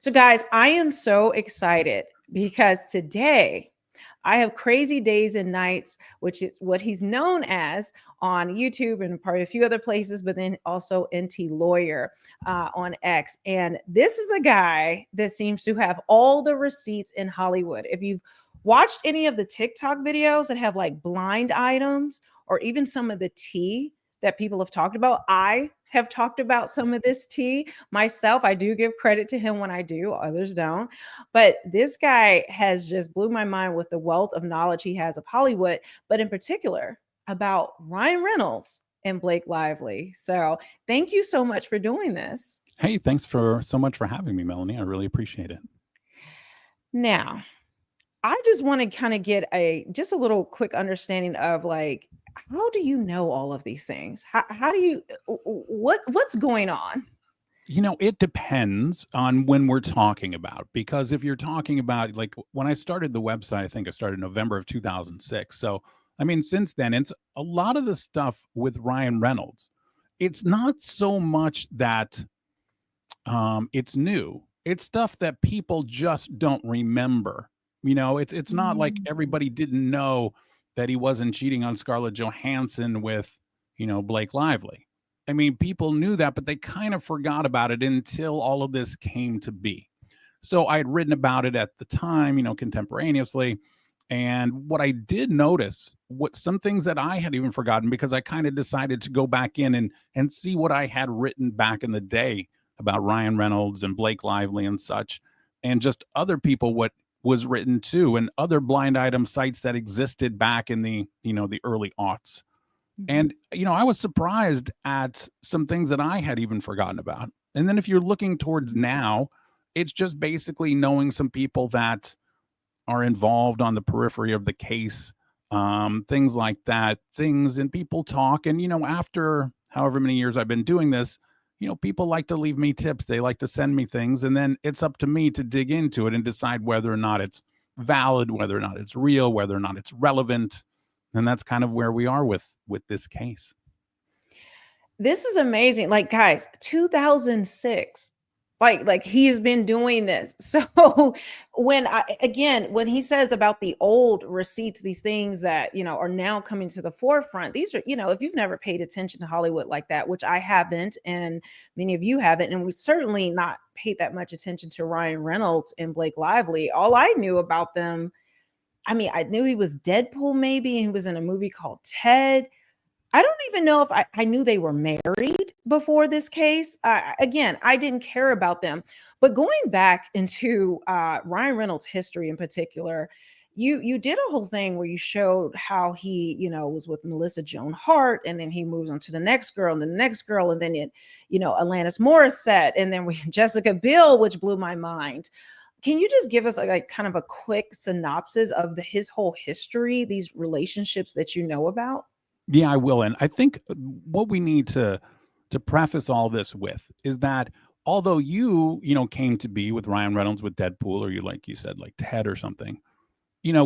So, guys, I am so excited because today I have Crazy Days and Nights, which is what he's known as on YouTube and probably a few other places, but then also NT Lawyer on X. And this is a guy that seems to have all the receipts in Hollywood. If you've watched any of the TikTok videos that have like blind items or even some of the tea that people have talked about, I have talked about some of this tea myself. I do give credit to him when I do, others don't. But this guy has just blew my mind with the wealth of knowledge he has of Hollywood, but in particular about Ryan Reynolds and Blake Lively. So thank you so much for doing this. Hey, thanks for so much for having me, Melanie. I really appreciate it. Now, I just want to kind of get a just a little quick understanding of like how do you know all of these things? How do you what's going on? It depends on when we're talking about, because if you're talking about like when I started the website, I think I started November of 2006. So, I mean, since then, it's a lot of the stuff with Ryan Reynolds. It's not so much that it's new. It's stuff that people just don't remember. It's not like Mm. everybody didn't know that he wasn't cheating on Scarlett Johansson with, Blake Lively. I mean, people knew that, but they kind of forgot about it until all of this came to be. So I had written about it at the time, contemporaneously. And what I did notice, what some things that I had even forgotten, because I kind of decided to go back in and see what I had written back in the day about Ryan Reynolds and Blake Lively and such, and just other people, what was written too, and other blind item sites that existed back in the early aughts. Mhm. And I was surprised at some things that I had even forgotten about. And then if you're looking towards now, it's just basically knowing some people that are involved on the periphery of the case, things like that, things and people talk. And, after however many years I've been doing this, people like to leave me tips. They like to send me things. And then it's up to me to dig into it and decide whether or not it's valid, whether or not it's real, whether or not it's relevant. And that's kind of where we are with this case. This is amazing. Like, guys, 2006. Like he has been doing this. So when he says about the old receipts, these things that, are now coming to the forefront, these are, if you've never paid attention to Hollywood like that, which I haven't, and many of you haven't, and we certainly not paid that much attention to Ryan Reynolds and Blake Lively. All I knew about them, I mean, I knew he was Deadpool maybe, and he was in a movie called Ted. I don't even know if I knew they were married before this case. Again, I didn't care about them. But going back into Ryan Reynolds' history in particular, you did a whole thing where you showed how he, was with Melissa Joan Hart, and then he moves on to the next girl, and then the next girl, and then Alanis Morissette, and then we Jessica Biel, which blew my mind. Can you just give us like kind of a quick synopsis of his whole history, these relationships that you know about? Yeah, I will. And I think what we need to preface all this with is that although you came to be with Ryan Reynolds with Deadpool, or you said, like Ted or something,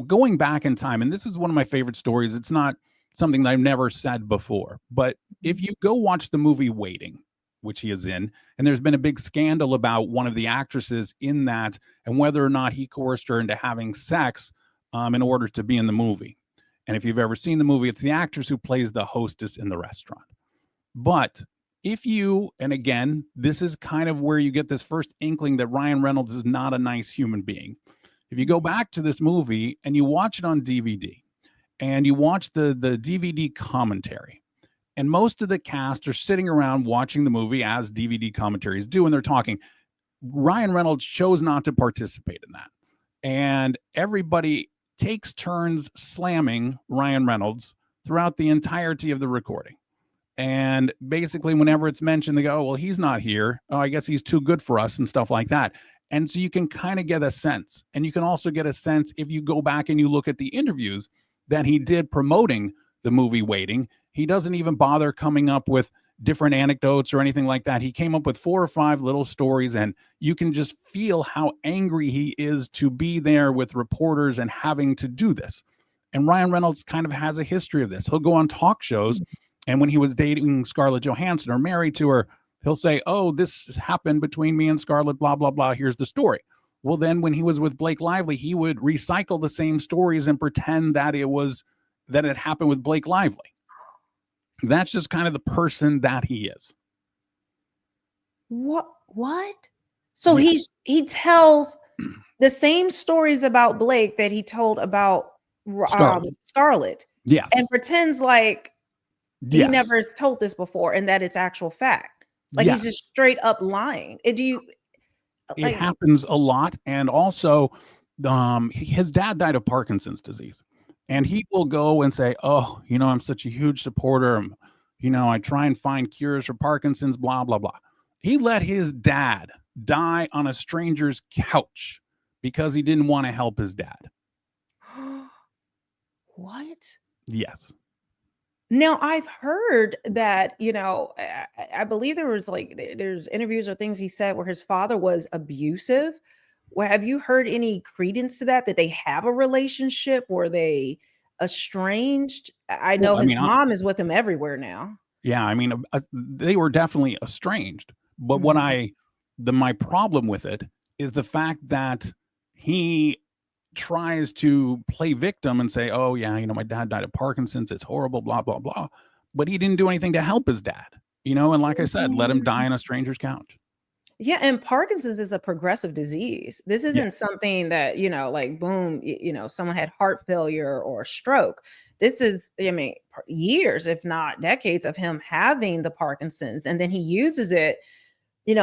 going back in time, and this is one of my favorite stories. It's not something that I've never said before, but if you go watch the movie Waiting, which he is in, and there's been a big scandal about one of the actresses in that and whether or not he coerced her into having sex in order to be in the movie. And if you've ever seen the movie, it's the actress who plays the hostess in the restaurant. But if you, and again, this is kind of where you get this first inkling that Ryan Reynolds is not a nice human being. If you go back to this movie and you watch it on DVD and you watch the DVD commentary, and most of the cast are sitting around watching the movie as DVD commentaries do, and they're talking. Ryan Reynolds chose not to participate in that. And everybody takes turns slamming Ryan Reynolds throughout the entirety of the recording. And basically, whenever it's mentioned, they go, oh, well, he's not here. Oh, I guess he's too good for us and stuff like that. And so you can kind of get a sense. And you can also get a sense if you go back and you look at the interviews that he did promoting the movie Waiting. He doesn't even bother coming up with different anecdotes or anything like that. He came up with 4 or 5 little stories, and you can just feel how angry he is to be there with reporters and having to do this. And Ryan Reynolds kind of has a history of this. He'll go on talk shows, and when he was dating Scarlett Johansson or married to her, He'll say, oh, this happened between me and Scarlett, blah, blah, blah. Here's the story. Well, then when he was with Blake Lively, he would recycle the same stories and pretend that it happened with Blake Lively. That's just kind of the person that he is. What? So Yeah. he tells the same stories about Blake that he told about Scarlett, Yes. and pretends like he Yes. never has told this before and that it's actual fact. Like he's Yes. just straight up lying. Do you It like? happens a lot. And also, his dad died of Parkinson's disease. And he will go and say, oh, I'm such a huge supporter. I try and find cures for Parkinson's, blah, blah, blah. He let his dad die on a stranger's couch because he didn't want to help his dad. What? Yes. Now I've heard that, I believe there was there's interviews or things he said where his father was abusive. Where have you heard any credence to that they have a relationship? Were they estranged? I know Well, I his mean, mom is with him everywhere now. yeah, I mean, they were definitely estranged. But Mhm. my problem with it is the fact that he tries to play victim and say, oh, yeah, my dad died of Parkinson's. It's horrible, blah, blah, blah. But he didn't do anything to help his dad, and like I said, let him die Mhm. on a stranger's couch. Yeah, and Parkinson's is a progressive disease. This Yeah. isn't something that, like boom, someone had heart failure or a stroke. This is, I mean, years, if not decades, of him having the Parkinson's. And then he uses it,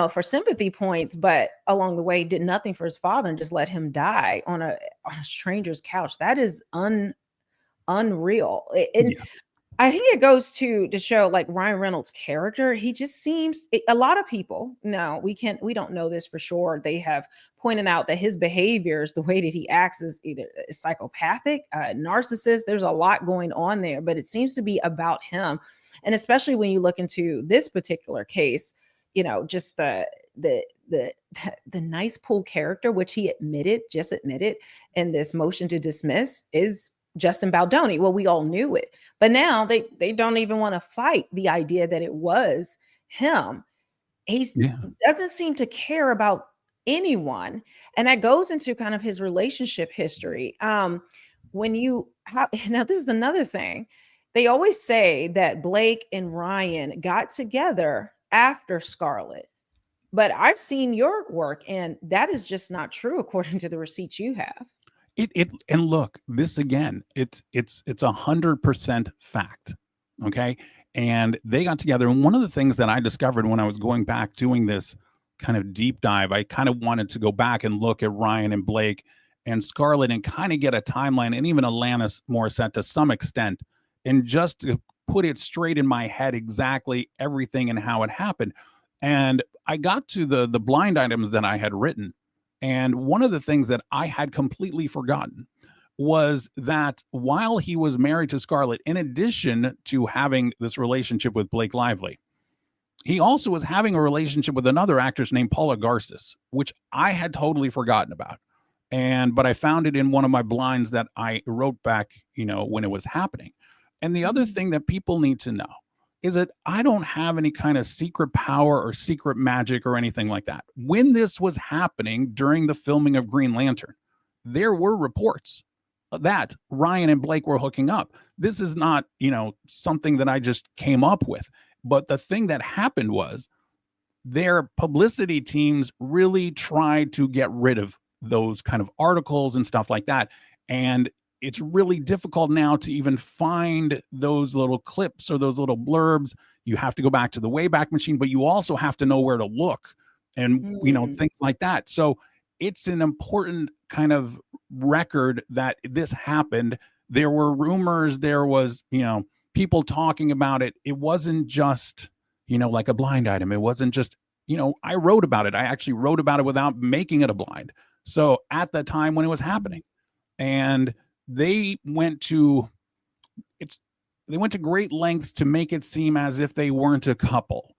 for sympathy points, but along the way did nothing for his father and just let him die on a stranger's couch. That is unreal. And Yeah. I think it goes to show like Ryan Reynolds' character. He just seems a lot of people. No, we don't know this for sure. They have pointed out that his behaviors, the way that he acts, is either psychopathic, narcissist. There's a lot going on there, but it seems to be about him. And especially when you look into this particular case, just the the nice pool character, which he just admitted in this motion to dismiss, is Justin Baldoni. Well, we all knew it, but now they don't even want to fight the idea that it was him. He Yeah. doesn't seem to care about anyone, and that goes into kind of his relationship history. When you have now, this is another thing. They always say that Blake and Ryan got together after Scarlett, but I've seen your work, and that is just not true according to the receipts you have. And look, this again, it's 100% fact. Okay. And they got together. And one of the things that I discovered when I was going back doing this kind of deep dive, I kind of wanted to go back and look at Ryan and Blake and Scarlett and kind of get a timeline, and even Alanis Morissette to some extent, and just to put it straight in my head exactly everything and how it happened. And I got to the blind items that I had written, and one of the things that I had completely forgotten was that while he was married to Scarlett, in addition to having this relationship with Blake Lively, he also was having a relationship with another actress named Paula Garces, which I had totally forgotten about. But I found it in one of my blinds that I wrote back, when it was happening. And the other Mhm. thing that people need to know is that I don't have any kind of secret power or secret magic or anything like that. When this was happening during the filming of Green Lantern, there were reports that Ryan and Blake were hooking up. This is not, something that I just came up with. But the thing that happened was their publicity teams really tried to get rid of those kind of articles and stuff like that. And it's really difficult now to even find those little clips or those little blurbs. You have to go back to the Wayback Machine, but you also have to know where to look and, Mm. things like that. So it's an important kind of record that this happened. There were rumors, there was, people talking about it. It wasn't just, like a blind item. It wasn't just, I wrote about it. I actually wrote about it without making it a blind. So at the time when it was happening, and they went to it's they went to great lengths to make it seem as if they weren't a couple.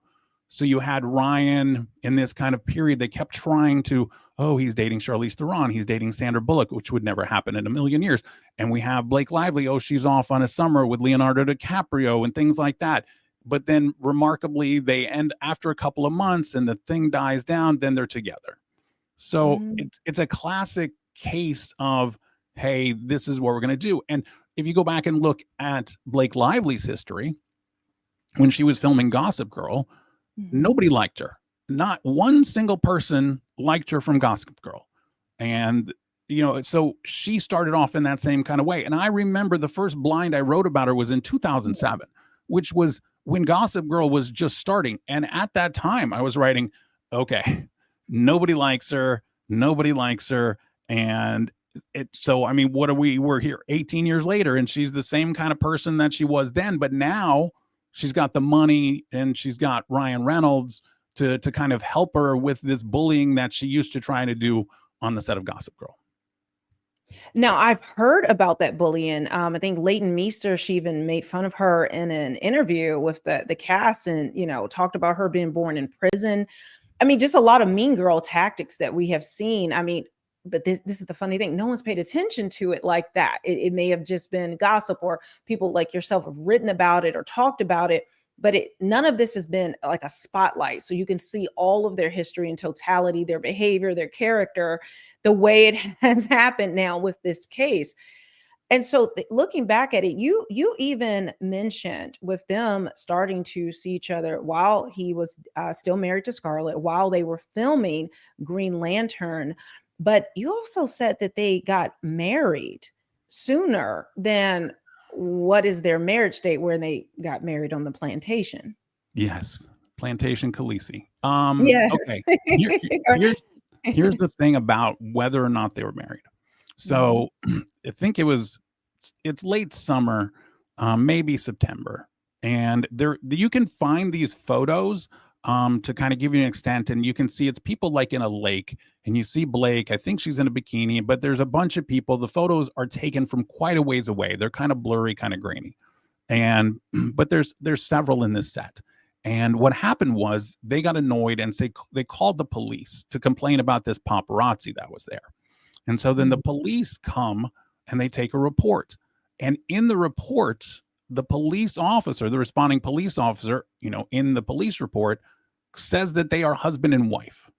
So you had Ryan in this kind of period. They kept trying to, oh, he's dating Charlize Theron, he's dating Sandra Bullock, which would never happen in a million years. And we have Blake Lively, oh, she's off on a summer with Leonardo DiCaprio and things like that. but then remarkably, they end after a couple of months and the thing dies down, then they're together. So Mm, it's a classic case of, hey, this is what we're going to do. And if you go back and look at Blake Lively's history, when she was filming Gossip Girl, mhm. nobody liked her. Not one single person liked her from Gossip Girl. And, so she started off in that same kind of way. And I remember the first blind I wrote about her was in Yeah. 2007, which was when Gossip Girl was just starting. And at that time, I was writing, okay, nobody likes her. Nobody likes her. And so, I mean, what are we're here 18 years later, and she's the same kind of person that she was then. But now she's got the money and she's got Ryan Reynolds to kind of help her with this bullying that she used to try to do on the set of Gossip Girl. Now, I've heard about that bullying. I think Leighton Meester, she even made fun of her in an interview with the cast, and talked about her being born in prison. I mean, just a lot of mean girl tactics that we have seen. I mean, but this is the funny thing. No one's paid attention to it like that. It may have just been gossip, or people like yourself have written about it or talked about it, but none of this has been like a spotlight. So you can see all of their history in totality, their behavior, their character, the way it has happened now with this case. And so looking back at it, you even mentioned with them starting to see each other while he was still married to Scarlett, while they were filming Green Lantern. But you also said that they got married sooner than what is their marriage date, where they got married on the plantation. Yes, Plantation Khaleesi. Yes. Okay, here, here's the thing about whether or not they were married. Mhm. So I think it's late summer, maybe September, and there you can find these photos to kind of give you an extent, and you can see it's people like in a lake, and you see Blake. I think she's in a bikini, but there's a bunch of people. The photos are taken from quite a ways away. They're kind of blurry, kind of grainy, and but there's several in this set. And what happened was they got annoyed and they called the police to complain about this paparazzi that was there. And so then the Mhm. police come and they take a report. And in the report, the police officer, the responding police officer, in the police report says that they are husband and wife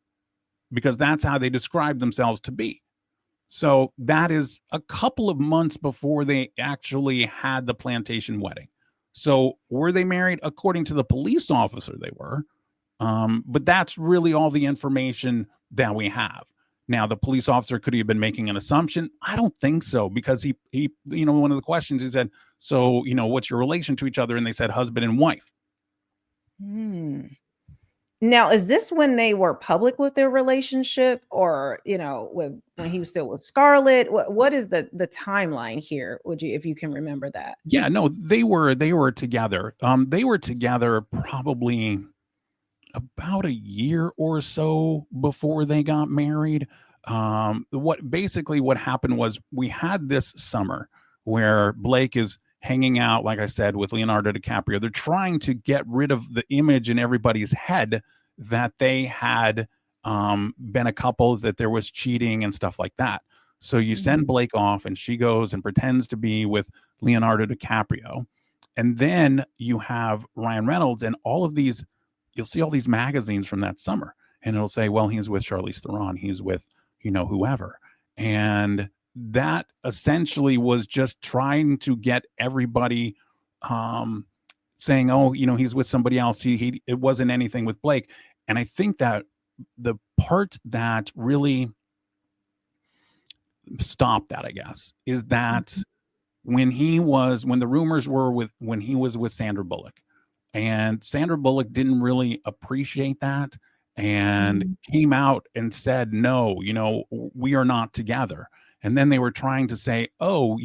because that's how they describe themselves to be. So that is a couple of months before they actually had the plantation wedding. So were they married? According to the police officer, they were. But that's really all the information that we have. Now, the police officer could he have been making an assumption? I don't think so, because he, one of the questions he said, "So, what's your relation to each other?" And they said husband and wife. Hmm. Now, is this when they were public with their relationship, or, when he was still with Scarlett? What is the timeline here? Would you, if you can remember that? Yeah, no, they were together. They were together probably about a year or so before they got married. What happened was we had this summer where Blake is hanging out, like I said, with Leonardo DiCaprio. They're trying to get rid of the image in everybody's head that they had been a couple, that there was cheating and stuff like that. So you send Mhm. Blake off, and she goes and pretends to be with Leonardo DiCaprio. And then you have Ryan Reynolds, and you'll see all these magazines from that summer, and it'll say, well, he's with Charlize Theron, he's with, whoever. And that essentially was just trying to get everybody um, saying, oh, he's with somebody else. It wasn't anything with Blake. And I think that the part that really stopped that, I guess, is that Mhm. when the rumors were when he was with Sandra Bullock, and Sandra Bullock didn't really appreciate that and Mhm. came out and said, no, we are not together. And then they were trying to say, oh,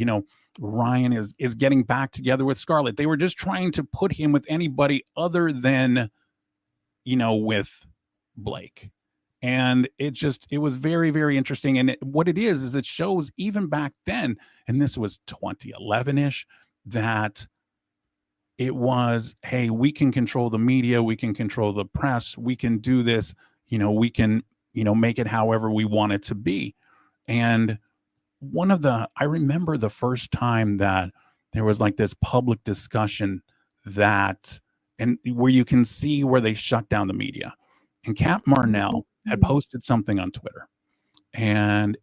Ryan is getting back together with Scarlett. They were just trying to put him with anybody other than, with Blake. And it was very, very interesting. And what it is it shows even back then, and this was 2011 ish, that it was, hey, we can control the media, we can control the press, we can do this, we can, make it however we want it to be. And I remember the first time that there was like this public discussion that and where you can see where they shut down the media. And Kat Marnell had Mhm. posted something on Twitter, and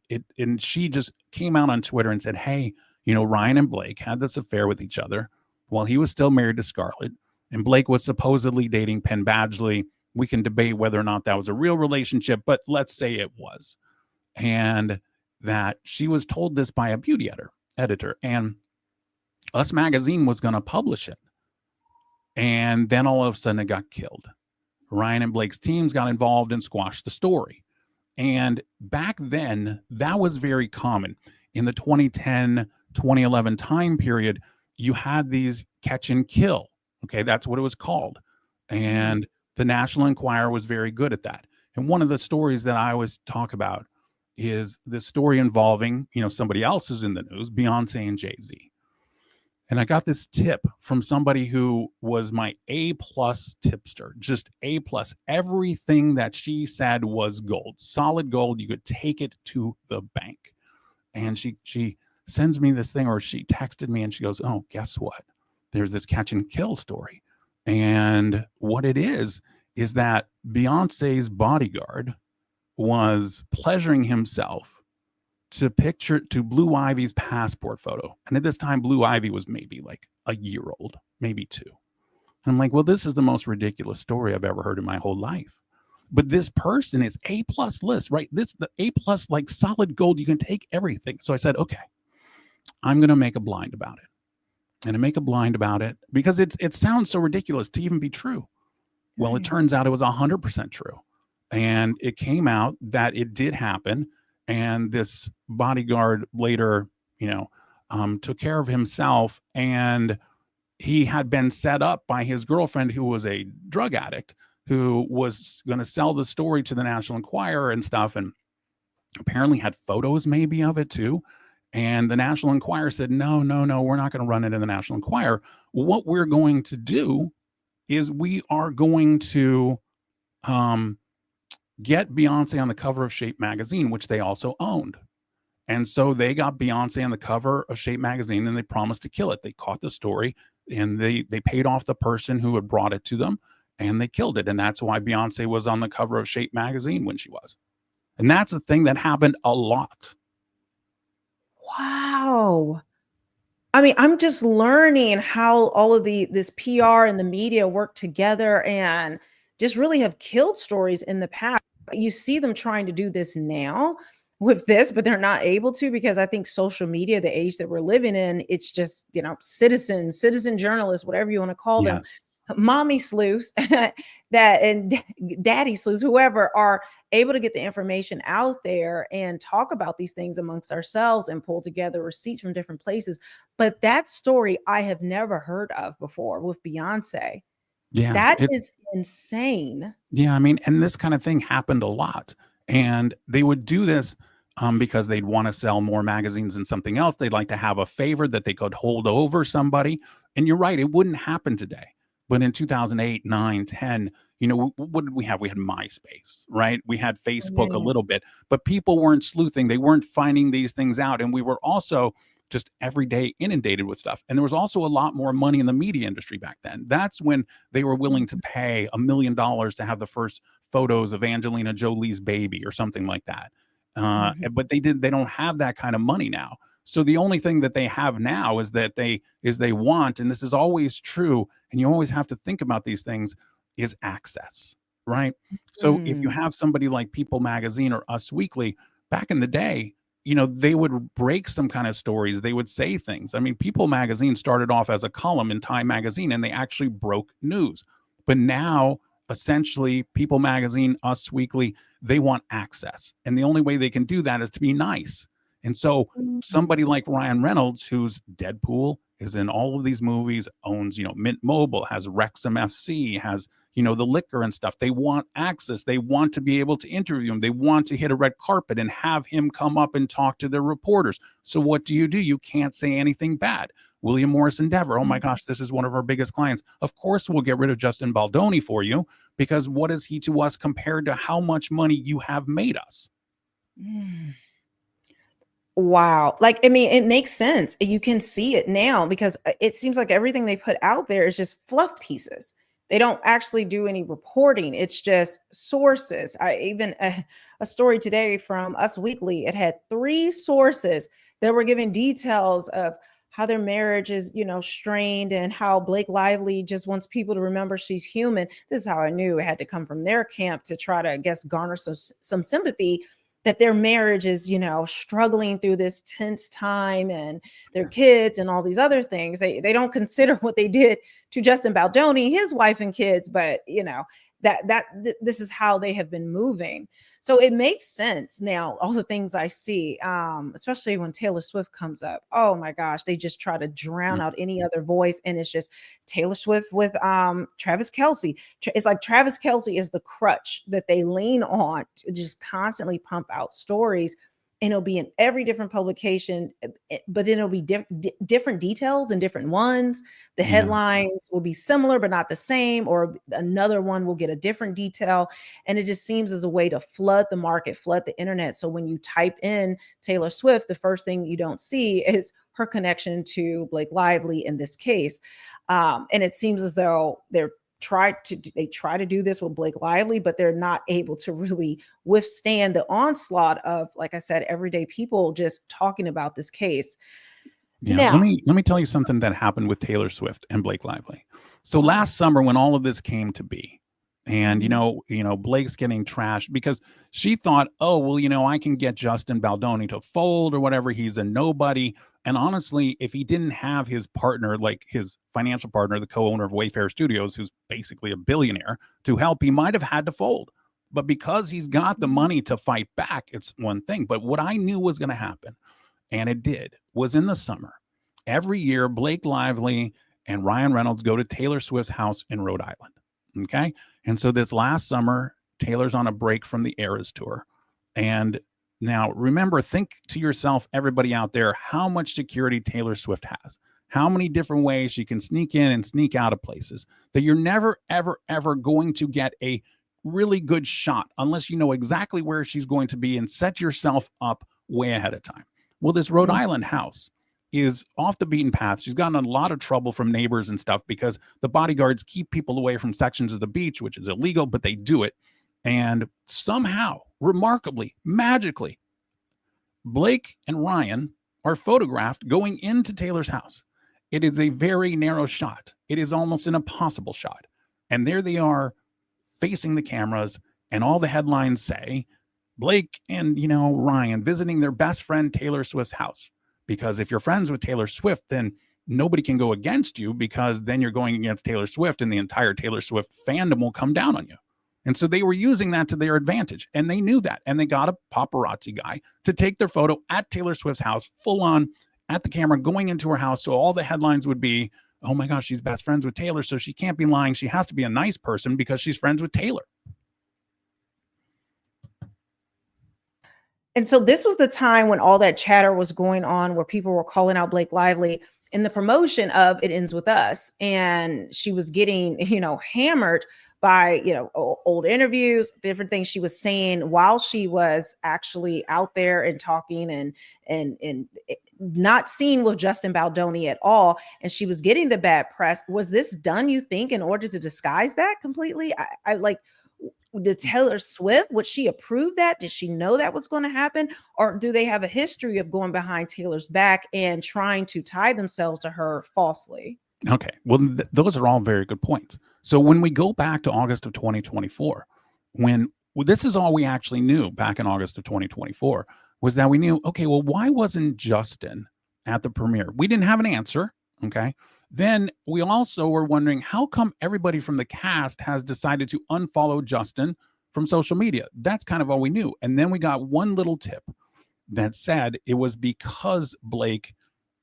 she just came out on Twitter and said, "Hey, Ryan and Blake had this affair with each other while he was still married to Scarlett, and Blake was supposedly dating Penn Badgley. We can debate whether or not that was a real relationship, but let's say it was." And that she was told this by a beauty editor, and Us Magazine was going to publish it. And then all of a sudden it got killed. Ryan and Blake's teams got involved and squashed the story. And back then, that was very common. In the 2010, 2011 time period, you had these catch and kill. Okay, that's what it was called. Mm. And the National Enquirer was very good at that. And one of the stories that I always talk about is the story involving, somebody else who's in the news, Beyonce and Jay-Z. And I got this tip from somebody who was my A plus tipster, just A plus. Everything that she said was gold, solid gold. You could take it to the bank. And she sends me this thing, or she texted me and she goes, "Oh, guess what? There's this catch and kill story." And what it is that Beyonce's bodyguard was pleasuring himself to Blue Ivy's passport photo. And at this time, Blue Ivy was maybe like a year old, maybe two. And I'm like, well, this is the most ridiculous story I've ever heard in my whole life. But this person is A plus list, right? This the A plus, like solid gold. You can take everything. So I said, okay, I'm gonna make a blind about it. And I make a blind about it because it sounds so ridiculous to even be true. Well, it Right. turns out it was 100% true. And it came out that it did happen. And this bodyguard later, took care of himself. And he had been set up by his girlfriend, who was a drug addict, who was going to sell the story to the National Enquirer and stuff. And apparently had photos maybe of it too. And the National Enquirer said, no, no, no, we're not going to run it in the National Enquirer. What we're going to do is we are going to um, get Beyonce on the cover of Shape magazine, which they also owned. And so they got Beyonce on the cover of Shape magazine, and they promised to kill it. They caught the story, and they paid off the person who had brought it to them, and they killed it. And that's why Beyonce was on the cover of Shape magazine when she was. And that's a thing that happened a lot. Wow. I mean, I'm just learning how all of this PR and the media work together and just really have killed stories in the past. You see them trying to do this now with this, but they're not able to because I think social media, the age that we're living in, it's just, citizen journalists, whatever you want to call them, Yes. mommy sleuths and daddy sleuths, whoever are able to get the information out there and talk about these things amongst ourselves and pull together receipts from different places. But that story I have never heard of before with Beyonce. Yeah. That is insane. Yeah, I mean, and this kind of thing happened a lot. And they would do this because they'd want to sell more magazines than something else. They'd like to have a favor that they could hold over somebody. And you're right, it wouldn't happen today. But in 2008, 9, 10, what did we have? We had MySpace, right? We had Facebook a Yeah. little bit, but people weren't sleuthing. They weren't finding these things out. And we were also just every day inundated with stuff. And there was also a lot more money in the media industry back then. That's when they were willing to pay $1 million to have the first photos of Angelina Jolie's baby or something like that. Mhm. But they don't have that kind of money now. So the only thing that they have now is that they want, and this is always true, and you always have to think about these things, is access, right? So if you Mm. have somebody like People Magazine or Us Weekly, back in the day, they would break some kind of stories. They would say things. I mean, People Magazine started off as a column in Time Magazine, and they actually broke news. But now, essentially, People Magazine, Us Weekly, they want access. And the only way they can do that is to be nice. And so Mhm. somebody like Ryan Reynolds, who's Deadpool, is in all of these movies, owns, Mint Mobile, has Wrexham FC, has, the liquor and stuff. They want access. They want to be able to interview him. They want to hit a red carpet and have him come up and talk to their reporters. So what do? You can't say anything bad. William Morris Endeavor. Oh my gosh, this is one of our biggest clients. Of course, we'll get rid of Justin Baldoni for you because what is he to us compared to how much money you have made us? Mm. Wow. Like, I mean, it makes sense. You can see it now because it seems like everything they put out there is just fluff pieces. They don't actually do any reporting. It's just sources. I even a story today from Us Weekly. It had three sources that were giving details of how their marriage is, strained, and how Blake Lively just wants people to remember she's human. This is how I knew it had to come from their camp to try to, I guess, garner some sympathy that their marriage is, struggling through this tense time, and their kids and all these other things. They don't consider what they did to Justin Baldoni, his wife and kids, but this is how they have been moving. So it makes sense now, all the things I see, especially when Taylor Swift comes up. Oh my gosh, they just try to drown out any other voice, and it's just Taylor Swift with Travis Kelce. It's like Travis Kelce is the crutch that they lean on to just constantly pump out stories, and it'll be in every different publication, but then it'll be different details and different ones. The headlines will be similar but not the same, or another one will get a different detail, and it just seems as a way to flood the market, flood the internet. So when you type in Taylor Swift, the first thing you don't see is her connection to Blake Lively in this case, and it seems as though they try to do this with Blake Lively, but they're not able to really withstand the onslaught of, like I said, everyday people just talking about this case. Yeah, Now, let me tell you something that happened with Taylor Swift and Blake Lively. So last summer, when all of this came to be, and Blake's getting trashed because she thought, oh well, I can get Justin Baldoni to fold or whatever. He's a nobody. And honestly, if he didn't have his partner, like his financial partner, the co-owner of Wayfair Studios, who's basically a billionaire, to help, he might have had to fold. But because he's got the money to fight back, it's one thing. But what I knew was going to happen, and it did, was in the summer. Every year, Blake Lively and Ryan Reynolds go to Taylor Swift's house in Rhode Island. Okay. And so this last summer, Taylor's on a break from the Eras tour. And now remember, think to yourself, everybody out there, how much security Taylor Swift has, how many different ways she can sneak in and sneak out of places, that you're never, ever, ever going to get a really good shot unless you know exactly where she's going to be and set yourself up way ahead of time. Well, this Rhode Island house is off the beaten path. She's gotten in a lot of trouble from neighbors and stuff because the bodyguards keep people away from sections of the beach, which is illegal, but they do it. And somehow, remarkably, magically, Blake and Ryan are photographed going into Taylor's house. It is a very narrow shot. It is almost an impossible shot. And there they are facing the cameras, and all the headlines say Blake and, Ryan visiting their best friend Taylor Swift's house. Because if you're friends with Taylor Swift, then nobody can go against you, because then you're going against Taylor Swift and the entire Taylor Swift fandom will come down on you. And so they were using that to their advantage, and they knew that. And they got a paparazzi guy to take their photo at Taylor Swift's house, full on at the camera, going into her house. So all the headlines would be, oh my gosh, she's best friends with Taylor, so she can't be lying. She has to be a nice person because she's friends with Taylor. and so this was the time when all that chatter was going on, where people were calling out Blake Lively in the promotion of It Ends With Us. And she was getting, hammered by, old interviews, different things she was saying while she was actually out there and talking and not seen with Justin Baldoni at all. And she was getting the bad press. Was this done, you think, in order to disguise that completely? I like, did Taylor Swift, would she approve that? Did she know that was going to happen? Or do they have a history of going behind Taylor's back and trying to tie themselves to her falsely? Okay. Well, those are all very good points. So when we go back to August of 2024, this is all we actually knew back in August of 2024, was that we knew, okay, well, why wasn't Justin at the premiere? We didn't have an answer. Okay. Then we also were wondering, how come everybody from the cast has decided to unfollow Justin from social media? That's kind of all we knew. And then we got one little tip that said it was because Blake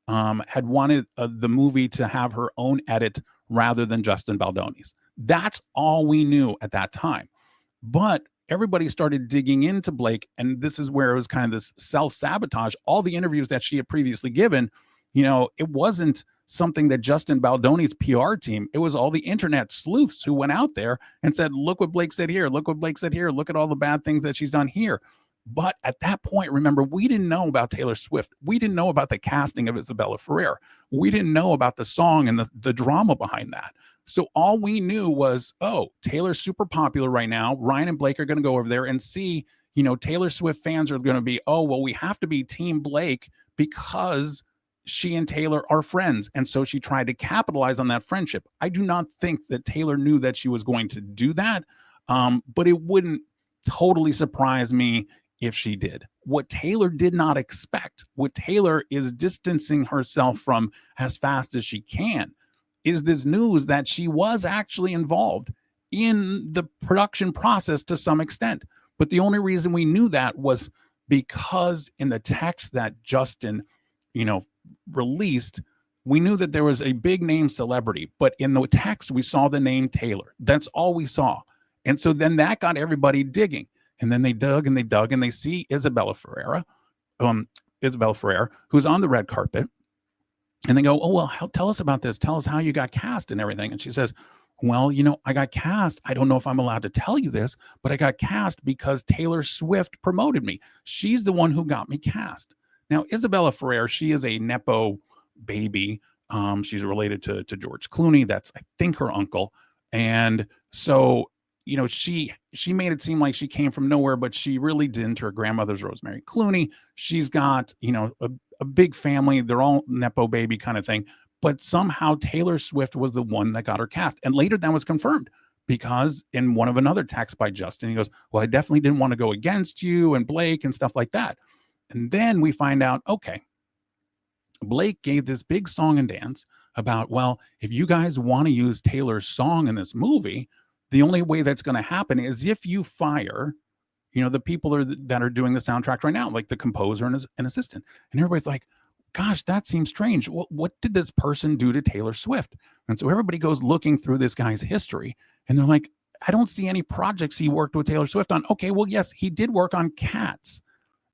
had wanted the movie to have her own edit rather than Justin Baldoni's. That's all we knew at that time. But everybody started digging into Blake, and this is where it was kind of this self-sabotage. All the interviews that she had previously given, it wasn't something that Justin Baldoni's PR team, it was all the internet sleuths who went out there and said, look what Blake said here, look what Blake said here, look at all the bad things that she's done here. But at that point, remember, we didn't know about Taylor Swift. We didn't know about the casting of Isabella Ferrer. We didn't know about the song and the drama behind that. So all we knew was, oh, Taylor's super popular right now. Ryan and Blake are going to go over there and see, Taylor Swift fans are going to be, oh, well, we have to be Team Blake because she and Taylor are friends. And so she tried to capitalize on that friendship. I do not think that Taylor knew that she was going to do that, but it wouldn't totally surprise me if she did. What Taylor did not expect, what Taylor is distancing herself from as fast as she can, is this news that she was actually involved in the production process to some extent. But the only reason we knew that was because in the text that Justin, you know, released, we knew that there was a big name celebrity, but in the text we saw the name Taylor. That's all we saw. And so then that got everybody digging. And then they dug and they dug and they see Isabella Ferreira, who's on the red carpet. And they go, oh, well, tell us about this. Tell us how you got cast and everything. And she says, well, I got cast. I don't know if I'm allowed to tell you this, but I got cast because Taylor Swift promoted me. She's the one who got me cast. Now, Isabella Ferreira, she is a Nepo baby. She's related to George Clooney. That's, I think, her uncle. And so, she made it seem like she came from nowhere, but she really didn't. Her grandmother's Rosemary Clooney. She's got, a big family. They're all Nepo baby kind of thing. But somehow Taylor Swift was the one that got her cast. And later that was confirmed because in one of another text by Justin, he goes, well, I definitely didn't want to go against you and Blake and stuff like that. And then we find out, okay, Blake gave this big song and dance about, well, if you guys want to use Taylor's song in this movie, the only way that's going to happen is if you fire, the people that are doing the soundtrack right now, like the composer and an assistant. And everybody's like, gosh, that seems strange. What did this person do to Taylor Swift? And so everybody goes looking through this guy's history and they're like, I don't see any projects he worked with Taylor Swift on. Okay, well, yes, he did work on Cats.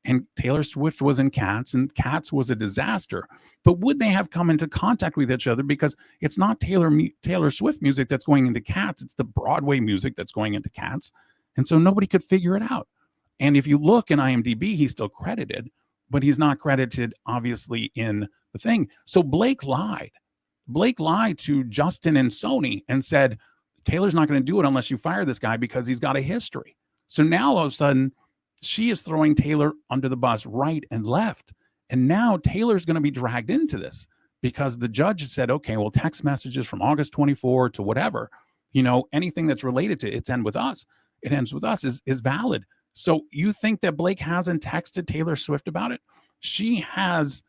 And Taylor Swift was in Cats, and Cats was a disaster. But would they have come into contact with each other? Because it's not Taylor Swift music that's going into Cats. It's the Broadway music that's going into Cats. And so nobody could figure it out. And if you look in IMDb, he's still credited, but he's not credited, obviously, in the thing. So Blake lied. Blake lied to Justin and Sony and said, Taylor's not going to do it unless you fire this guy because he's got a history. So now all of a sudden, she is throwing Taylor under the bus right and left. And now Taylor's going to be dragged into this because the judge said, okay, well, text messages from August 24 to whatever, anything that's related to it ends with us is valid. So you think that Blake hasn't texted Taylor Swift about it? She has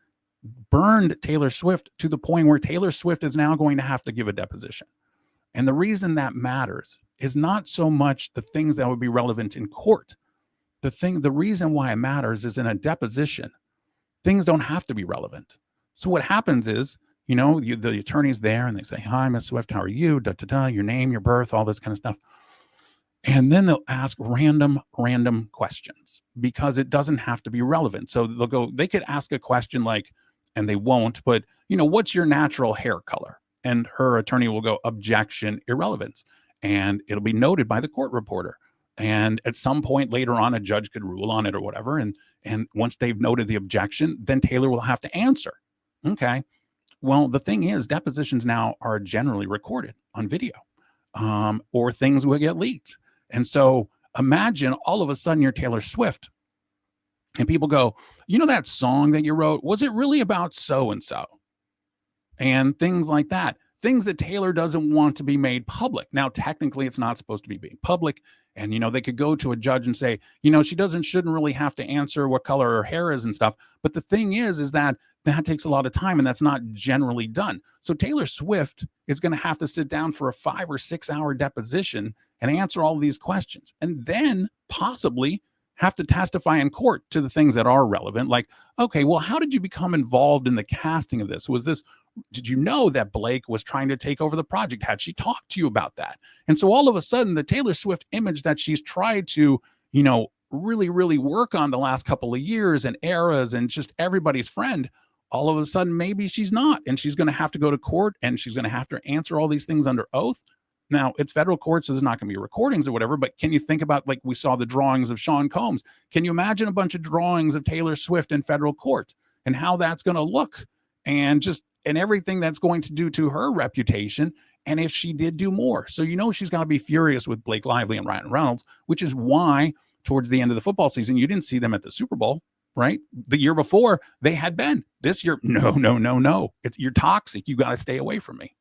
burned Taylor Swift to the point where Taylor Swift is now going to have to give a deposition. And the reason that matters is not so much the things that would be relevant in court. The reason why it matters is in a deposition, things don't have to be relevant. So what happens is, the attorney's there and they say, hi, Miss Swift, how are you? Your name, your birth, all this kind of stuff. And then they'll ask random questions because it doesn't have to be relevant. So they could ask a question like, and they won't, but what's your natural hair color? And her attorney will go, objection, irrelevance. And it'll be noted by the court reporter. And at some point later on, a judge could rule on it or whatever. And once they've noted the objection, then Taylor will have to answer. Okay. Well, the thing is, depositions now are generally recorded on video, or things will get leaked. And so imagine all of a sudden you're Taylor Swift and people go, that song that you wrote, was it really about so-and-so? And things like that, things that Taylor doesn't want to be made public. Now, technically it's not supposed to be made public. And, they could go to a judge and say, she shouldn't really have to answer what color her hair is and stuff. But the thing is that takes a lot of time and that's not generally done. So Taylor Swift is going to have to sit down for a 5 or 6 hour deposition and answer all of these questions and then possibly have to testify in court to the things that are relevant. Like, okay, well, how did you become involved in the casting of this? Did you know that Blake was trying to take over the project? Had she talked to you about that? And so all of a sudden, the Taylor Swift image that she's tried to, really, really work on the last couple of years and eras and just everybody's friend, all of a sudden, maybe she's not. And she's going to have to go to court and she's going to have to answer all these things under oath. Now, it's federal court, so there's not going to be recordings or whatever, but can you think about, like we saw the drawings of Sean Combs? Can you imagine a bunch of drawings of Taylor Swift in federal court and how that's going to look and everything that's going to do to her reputation and if she did do more. So you know she's got to be furious with Blake Lively and Ryan Reynolds, which is why towards the end of the football season, you didn't see them at the Super Bowl, right? The year before, they had been. This year, no. You're toxic. You got to stay away from me.